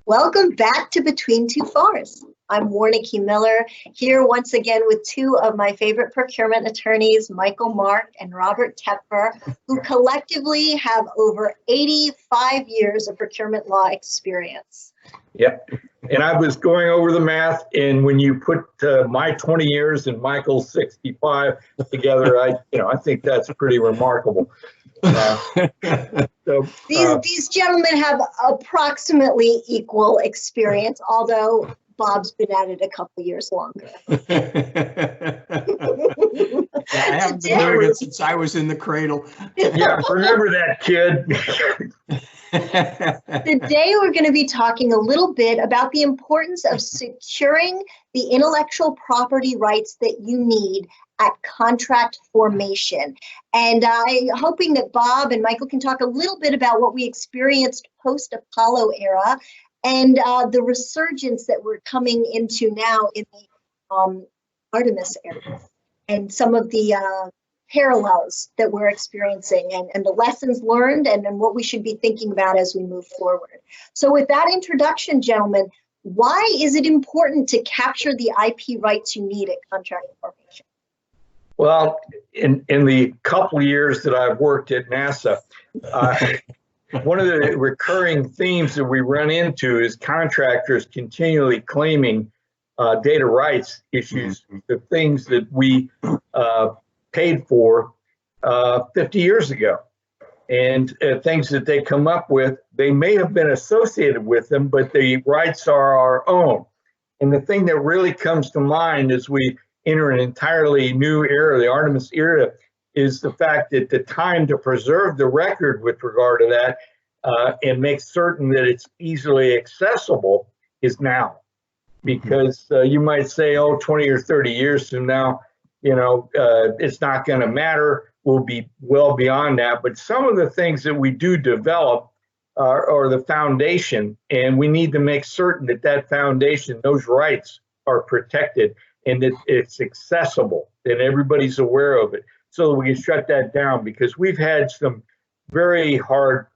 Welcome back to Between Two FARS. I'm Warnicki Miller, here once again with two of my favorite procurement attorneys, Michael Mark and Robert Tepfer, who collectively have over 85 years of procurement law experience. Yep. And I was going over the math, and when you put my 20 years and Michael's 65 together, I think that's pretty remarkable. These gentlemen have approximately equal experience, although Bob's been at it a couple years longer. I haven't been doing it since I was in the cradle. Yeah, remember that, kid. Today, we're going to be talking a little bit about the importance of securing the intellectual property rights that you need at contract formation. And I'm hoping that Bob and Michael can talk a little bit about what we experienced post-Apollo era and the resurgence that we're coming into now in the Artemis era, and some of the parallels that we're experiencing and the lessons learned and what we should be thinking about as we move forward. So with that introduction, gentlemen, why is it important to capture the IP rights you need at contract formation? Well, in the couple years that I've worked at NASA, one of the recurring themes that we run into is contractors continually claiming data rights issues, the things that we paid for 50 years ago. And things that they come up with, they may have been associated with them, but the rights are our own. And the thing that really comes to mind as we enter an entirely new era, the Artemis era, is the fact that the time to preserve the record with regard to that and make certain that it's easily accessible is now. Because you might say, oh, 20 or 30 years from now, it's not going to matter. We'll be well beyond that. But some of the things that we do develop are the foundation, and we need to make certain that that foundation, those rights are protected and that it's accessible and everybody's aware of it, so that we can shut that down, because we've had some very hard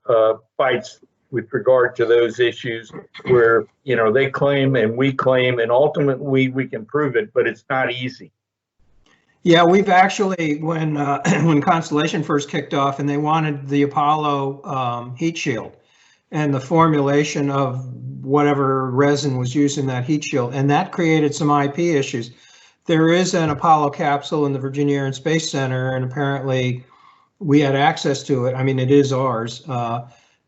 fights with regard to those issues where, they claim and we claim, and ultimately we can prove it, but it's not easy. Yeah, we've actually, when Constellation first kicked off and they wanted the Apollo heat shield and the formulation of whatever resin was used in that heat shield, and that created some IP issues. There is an Apollo capsule in the Virginia Air and Space Center, and apparently we had access to it. I mean, it is ours.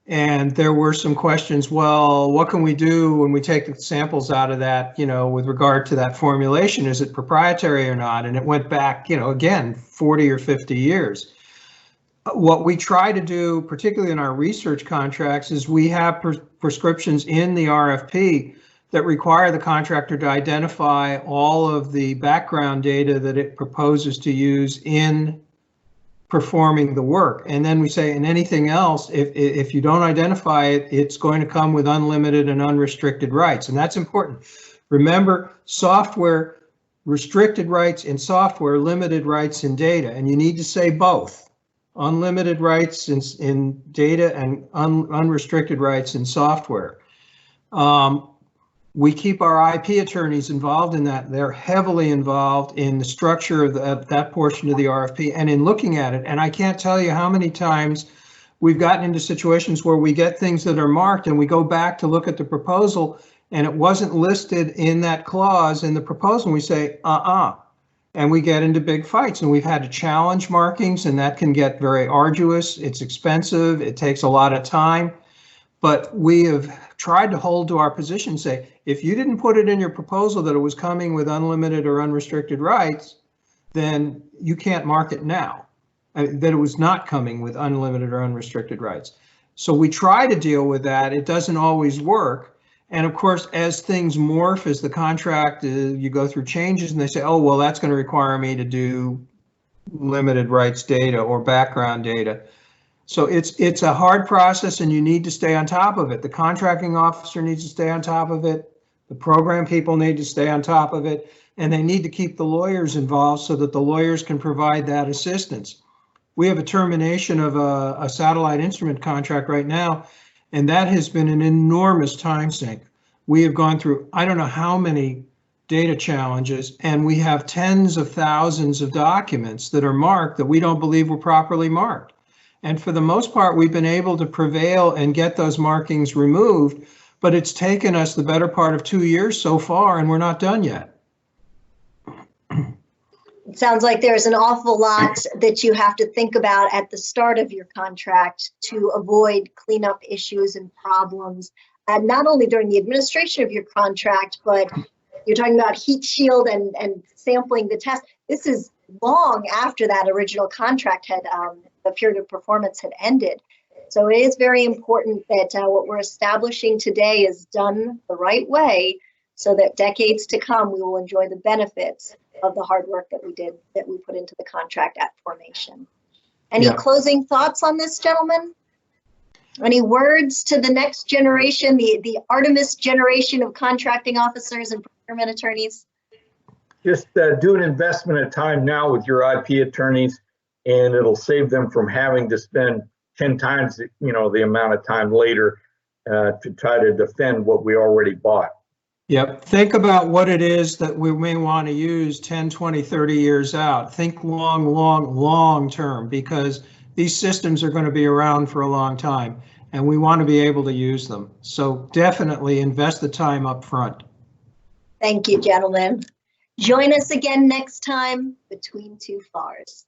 And there were some questions, well, what can we do when we take the samples out of that, with regard to that formulation? Is it proprietary or not? And it went back, again, 40 or 50 years. What we try to do, particularly in our research contracts, is we have prescriptions in the RFP that require the contractor to identify all of the background data that it proposes to use in performing the work. And then we say, and anything else, if you don't identify it, it's going to come with unlimited and unrestricted rights. And that's important. Remember, software, restricted rights in software, limited rights in data. And you need to say both. Unlimited rights in data and unrestricted rights in software. We keep our IP attorneys involved in that. They're heavily involved in the structure of that portion of the RFP and in looking at it. And I can't tell you how many times we've gotten into situations where we get things that are marked and we go back to look at the proposal and it wasn't listed in that clause in the proposal. And we say, and we get into big fights, and we've had to challenge markings, and that can get very arduous. It's expensive. It takes a lot of time. But we have tried to hold to our position, say, if you didn't put it in your proposal that it was coming with unlimited or unrestricted rights, then you can't mark it now, that it was not coming with unlimited or unrestricted rights. So we try to deal with that. It doesn't always work. And of course, as things morph, as the contract, you go through changes and they say, oh, well, that's going to require me to do limited rights data or background data. So it's a hard process, and you need to stay on top of it. The contracting officer needs to stay on top of it. The program people need to stay on top of it, and they need to keep the lawyers involved so that the lawyers can provide that assistance. We have a termination of a satellite instrument contract right now, and that has been an enormous time sink. We have gone through, I don't know how many data challenges, and we have tens of thousands of documents that are marked that we don't believe were properly marked. And for the most part, we've been able to prevail and get those markings removed, but it's taken us the better part of 2 years so far, and we're not done yet. It sounds like there's an awful lot that you have to think about at the start of your contract to avoid cleanup issues and problems, and not only during the administration of your contract, but you're talking about heat shield and sampling the test. This is long after that original contract had, the period of performance had ended. So it is very important that what we're establishing today is done the right way, so that decades to come, we will enjoy the benefits of the hard work that we put into the contract at formation. Any closing thoughts on this, gentlemen? Any words to the next generation, the Artemis generation of contracting officers and procurement attorneys? Just do an investment of time now with your IP attorneys, and it'll save them from having to spend 10 times, the amount of time later to try to defend what we already bought. Yep. Think about what it is that we may want to use 10, 20, 30 years out. Think long term, because these systems are going to be around for a long time, and we want to be able to use them. So definitely invest the time up front. Thank you, gentlemen. Join us again next time between two FARS.